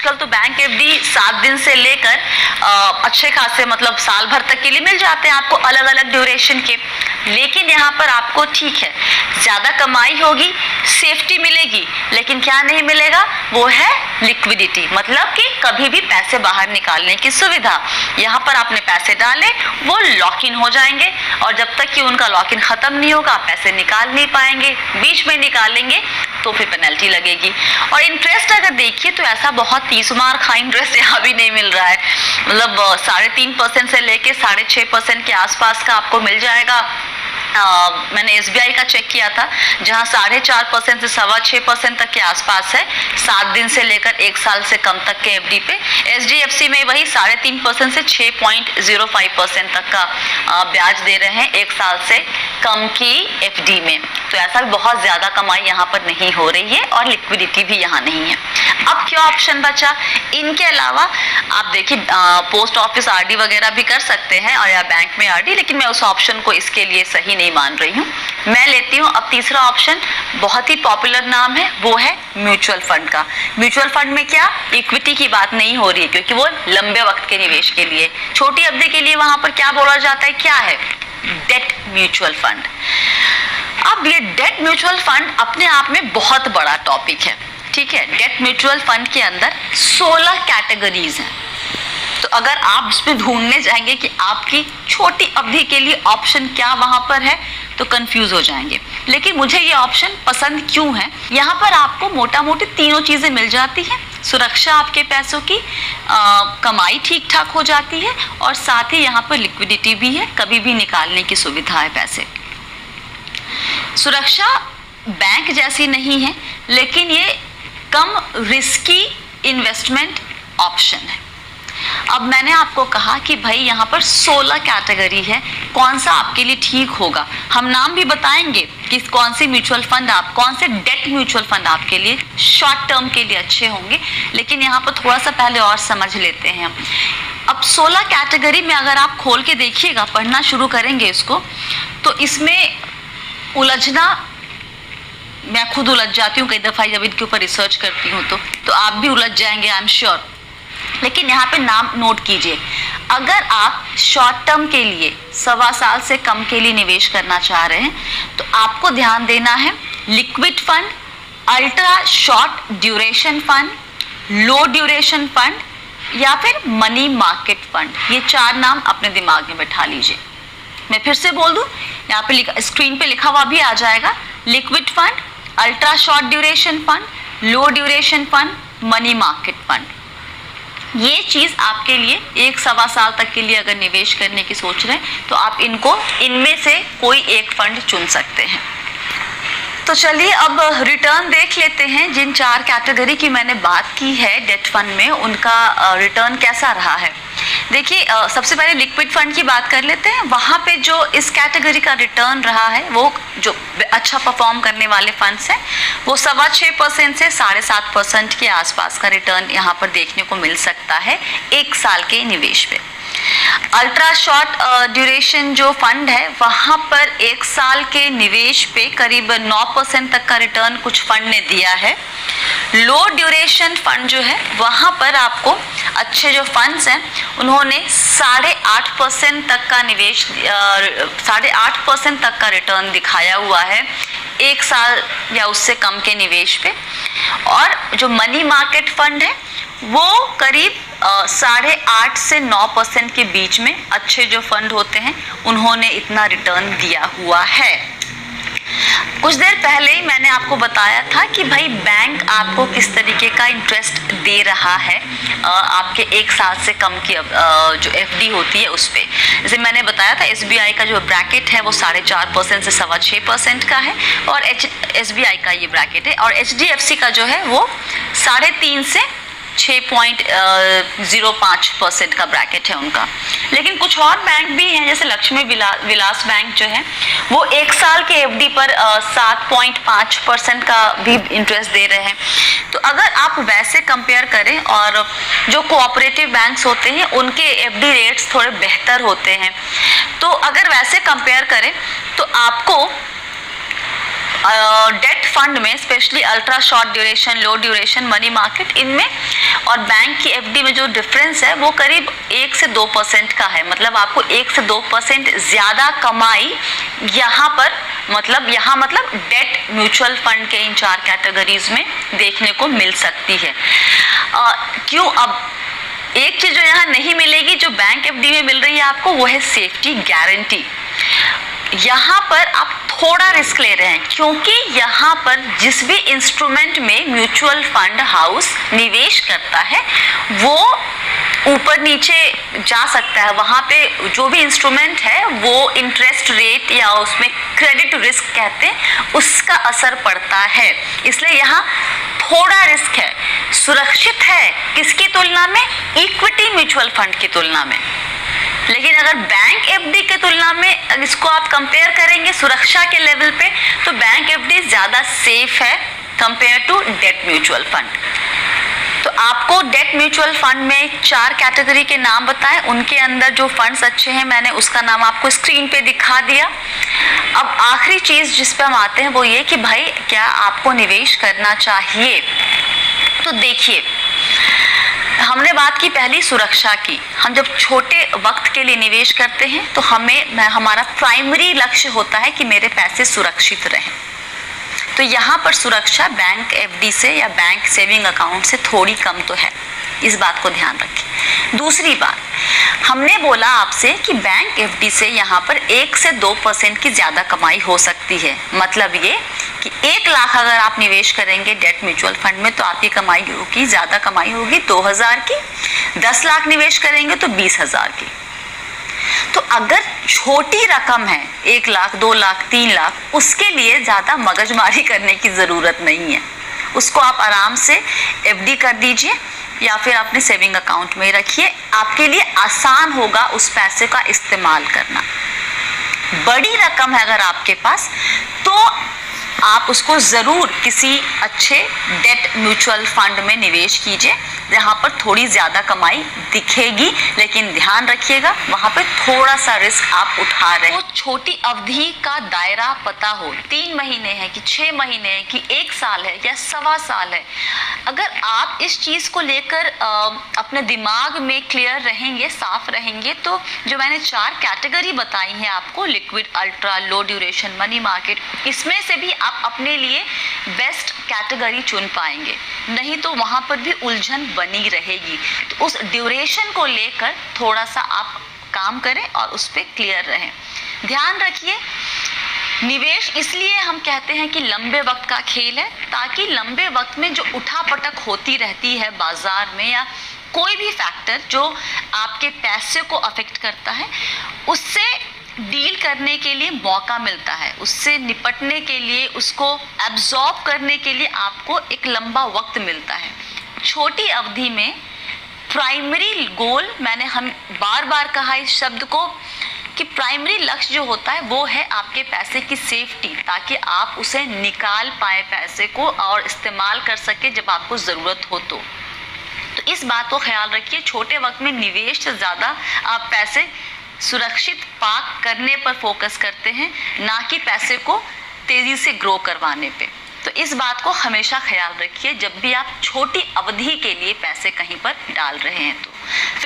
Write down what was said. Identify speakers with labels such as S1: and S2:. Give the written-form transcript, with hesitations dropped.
S1: आजकल तो bank FD 7 दिन से लेकर अच्छे खासे मतलब साल भर तक के लिए मिल जाते हैं आपको, अलग अलग ड्यूरेशन के। लेकिन यहाँ पर आपको ठीक है ज्यादा कमाई होगी, सेफ्टी मिलेगी, लेकिन क्या नहीं मिलेगा, वो है लिक्विडिटी, मतलब कि कभी भी पैसे बाहर निकालने की सुविधा। यहाँ पर आपने पैसे डाले, वो लॉक इन हो जाएंगे, और जब तक कि उनका लॉक इन खत्म नहीं होगा आप पैसे निकाल नहीं पाएंगे। बीच में निकालेंगे तो फिर पेनल्टी लगेगी। और इंटरेस्ट अगर देखिए तो ऐसा बहुत तीसमार खा इंटरेस्ट यहाँ भी नहीं मिल रहा है, मतलब 3.5% से लेके 6.5% के आसपास का आपको मिल जाएगा। मैंने एसबीआई का चेक किया था जहां 4.5% से 6.25% तक के आसपास है 7 दिन से लेकर 1 साल से कम तक के एफडी पे। एचडीएफसी में वही 3.5% से 6.05% तक का ब्याज दे रहे हैं 1 साल से कम की एफडी में। तो ऐसा भी बहुत ज्यादा कमाई यहाँ पर नहीं हो रही है और लिक्विडिटी भी यहाँ नहीं है। अब क्या ऑप्शन बचा? इनके अलावा आप देखिए पोस्ट ऑफिस आरडी वगैरह भी कर सकते हैं और या बैंक में आरडी, लेकिन मैं उस ऑप्शन को इसके लिए सही नहीं मान रही हूँ। मैं लेती हूँ अब तीसरा ऑप्शन, बहुत ही पॉपुलर नाम है, वो है म्यूचुअल फंड का। म्यूचुअल फंड में क्या इक्विटी की बात नहीं हो रही है, क्योंकि वो लंबे वक्त के निवेश के लिए, छोटी अवधि के लिए वहां पर क्या बोला जाता है, क्या है, डेट म्यूचुअल फंड। अब ये डेट म्यूचुअल फंड अपने आप में बहुत बड़ा टॉपिक है, ठीक है। डेट म्यूचुअल फंड के अंदर 16 कैटेगरीज हैं। तो अगर आप इसमें ढूंढने जाएंगे कि आपकी छोटी अवधि के लिए ऑप्शन क्या वहां पर है, तो कंफ्यूज हो जाएंगे। लेकिन मुझे ये ऑप्शन पसंद क्यों है, यहाँ पर आपको मोटा मोटी तीनों चीजें मिल जाती हैं। सुरक्षा आपके पैसों की, कमाई ठीक ठाक हो जाती है, और साथ ही यहाँ पर लिक्विडिटी भी है, कभी भी निकालने की सुविधा है पैसे। सुरक्षा बैंक जैसी नहीं है, लेकिन ये कम रिस्की इन्वेस्टमेंट ऑप्शन है। अब मैंने आपको कहा कि भाई यहाँ पर 16 कैटेगरी है, कौन सा आपके लिए ठीक होगा। हम नाम भी बताएंगे कि कौन से म्यूचुअल फंड आप, कौन से डेट म्यूचुअल फंड आपके लिए शॉर्ट टर्म के लिए अच्छे होंगे। लेकिन यहाँ पर थोड़ा सा पहले और समझ लेते हैं। अब 16 कैटेगरी में अगर आप खोल के देखिएगा, पढ़ना शुरू करेंगे इसको, तो इसमें उलझना, मैं खुद उलझ जाती हूँ कई दफा जब इनके ऊपर रिसर्च करती हूँ, तो आप भी उलझ जाएंगे आई एम श्योर। लेकिन यहाँ पे नाम नोट कीजिए, अगर आप शॉर्ट टर्म के लिए 1.25 साल से कम के लिए निवेश करना चाह रहे हैं, तो आपको ध्यान देना है liquid fund, ultra short duration fund, low duration fund, या फिर मनी मार्केट फंड। ये 4 नाम अपने दिमाग में बैठा लीजिए। मैं फिर से बोल दूं, यहाँ पे स्क्रीन पे लिखा हुआ भी आ जाएगा, liquid fund, ultra short duration fund, low duration fund, money market fund. ये चीज आपके लिए 1-1.25 साल तक के लिए अगर निवेश करने की सोच रहे हैं, तो आप इनमें से कोई एक फंड चुन सकते हैं। तो चलिए अब रिटर्न देख लेते हैं। जिन 4 कैटेगरी की मैंने बात की है डेट फंड में, उनका रिटर्न कैसा रहा है। देखिए सबसे पहले लिक्विड फंड की बात कर लेते हैं। वहां पे जो इस कैटेगरी का रिटर्न रहा है, वो जो अच्छा परफॉर्म करने वाले फंड्स हैं, वो 6.25% से 7.5% के आसपास का रिटर्न यहाँ पर देखने को मिल सकता है 1 साल के निवेश पे। अल्ट्रा शॉर्ट ड्यूरेशन जो फंड है, वहां पर 1 साल के निवेश पे करीब 9% तक का रिटर्न कुछ फंड ने दिया है। लो ड्यूरेशन फंड जो है, वहां पर आपको अच्छे जो फंड्स हैं, उन्होंने 8.5% तक का निवेश 8.5% तक का रिटर्न दिखाया हुआ है 1 साल या उससे कम के निवेश पे। और जो मनी मार्केट फंड है, वो करीब 8.5 से 9% के बीच में अच्छे जो फंड होते हैं, उन्होंने इतना रिटर्न दिया हुआ है। कुछ देर पहले ही मैंने आपको बताया था कि भाई बैंक आपको किस तरीके का इंटरेस्ट दे रहा है आपके 1 साल से कम की जो एफडी होती है उस पे। जैसे मैंने बताया था एसबीआई का जो ब्रैकेट है वो 4.5% से 6.25% का है, और एसबीआई का ये ब्रैकेट है, और एचडीएफसी का जो है वो 3.5 से 6.05% का ब्रैकेट है उनका। लेकिन कुछ और बैंक भी हैं, जैसे लक्ष्मी विलास बैंक जो है, वो 1 साल के एफडी पर 7.5% का भी इंटरेस्ट दे रहे हैं। तो अगर आप वैसे कंपेयर करें, और जो कोऑपरेटिव बैंक्स होते हैं उनके एफडी रेट्स थोड़े बेहतर होते हैं, तो अगर वैसे कंपेयर करें तो आपको डेट फंड में स्पेशली अल्ट्रा शॉर्ट ड्यूरेशन, लो ड्यूरेशन, मनी मार्केट, इनमें और बैंक की एफडी में जो डिफरेंस है वो करीब 1 से 2% का है। मतलब आपको 1 से 2% ज्यादा कमाई यहाँ पर मतलब डेट म्यूचुअल फंड के इन 4 कैटेगरीज में देखने को मिल सकती है। क्यों? अब एक चीज जो यहाँ नहीं मिलेगी जो बैंक एफडी में मिल रही है आपको, वो है सेफ्टी गारंटी। यहाँ पर आप थोड़ा रिस्क ले रहे हैं, क्योंकि यहाँ पर जिस भी इंस्ट्रूमेंट में म्यूचुअल फंड हाउस निवेश करता है वो ऊपर नीचे जा सकता है। वहाँ पे जो भी इंस्ट्रूमेंट है वो इंटरेस्ट रेट या उसमें क्रेडिट रिस्क कहते हैं, उसका असर पड़ता है। इसलिए यहाँ थोड़ा रिस्क है। सुरक्षित है किसकी तुलना में? इक्विटी म्यूचुअल फंड की तुलना में। लेकिन अगर बैंक एफडी के तुलना में इसको आप कंपेयर करेंगे सुरक्षा के लेवल पे, तो बैंक एफडी ज्यादा सेफ है compare to debt mutual fund. तो आपको डेट म्यूचुअल फंड में 4 कैटेगरी के नाम बताएं, उनके अंदर जो फंड्स अच्छे हैं मैंने उसका नाम आपको स्क्रीन पे दिखा दिया। अब आखिरी चीज जिस पे हम आते हैं वो ये कि भाई क्या आपको निवेश करना चाहिए। तो देखिए, हमने बात की पहली सुरक्षा की। हम जब छोटे वक्त के लिए निवेश करते हैं तो हमारा प्राइमरी लक्ष्य होता है कि मेरे पैसे सुरक्षित रहें। तो यहाँ पर सुरक्षा बैंक एफडी से या बैंक सेविंग अकाउंट से थोड़ी कम तो है, इस बात को ध्यान रखें। दूसरी बात, हमने बोला आपसे कि बैंक एफडी से यहाँ पर 1 से 2% की ज्यादा कमाई हो सकती है। मतलब ये कि 1 लाख अगर आप निवेश करेंगे डेट म्यूचुअल फंड में तो आपकी कमाई होगी, ज्यादा कमाई होगी 2000 की। 10 लाख निवेश करेंगे तो 20,000 की। तो अगर छोटी रकम है 1 लाख, 2 लाख, 3 लाख, उसके लिए ज्यादा मगजमारी करने की जरूरत नहीं है। उसको आप आराम से एफडी कर दीजिए या फिर अपने सेविंग अकाउंट में रखिए। आपके लिए आसान होगा उस पैसे का इस्तेमाल करना। बड़ी रकम है अगर आपके पास तो आप उसको जरूर किसी अच्छे डेट म्यूचुअल फंड में निवेश कीजिए जहां पर थोड़ी ज्यादा कमाई दिखेगी, लेकिन ध्यान रखिएगा वहां पे थोड़ा सा रिस्क आप उठा रहे हैं। तो छोटी अवधि का दायरा पता हो, 3 महीने है कि 6 महीने है कि 1 साल है या 1.25 साल है, अगर आप इस चीज को लेकर अपने दिमाग में क्लियर रहेंगे, साफ रहेंगे, तो जो मैंने 4 कैटेगरी बताई हैं आपको, लिक्विड, अल्ट्रा, लो ड्यूरेशन, मनी मार्केट, इसमें से भी आप अपने लिए बेस्ट कैटेगरी चुन पाएंगे। नहीं तो वहां पर भी उलझन बनी रहेगी। तो उस ड्यूरेशन को लेकर थोड़ा सा आप काम करें और उस पर क्लियर रहें। ध्यान रखिए, निवेश इसलिए हम कहते हैं कि लंबे वक्त का खेल है, ताकि लंबे वक्त में जो उठापटक होती रहती है बाजार में या कोई भी फैक्टर जो आपके पैसे को अफेक्ट करता है, उससे डील करने के लिए मौका मिलता है, उससे निपटने के लिए, उसको एब्जॉर्ब करने के लिए आपको एक लंबा वक्त मिलता है। छोटी अवधि में प्राइमरी गोल, मैंने हम बार बार कहा इस शब्द को, कि प्राइमरी लक्ष्य जो होता है वो है आपके पैसे की सेफ्टी, ताकि आप उसे निकाल पाए पैसे को और इस्तेमाल कर सके जब आपको ज़रूरत हो। तो इस बात को ख्याल रखिए, छोटे वक्त में निवेश से ज़्यादा आप पैसे सुरक्षित पार्क करने पर फोकस करते हैं, ना कि पैसे को तेज़ी से ग्रो करवाने पे। तो इस बात को हमेशा ख्याल रखिए जब भी आप छोटी अवधि के लिए पैसे कहीं पर डाल रहे हैं तो।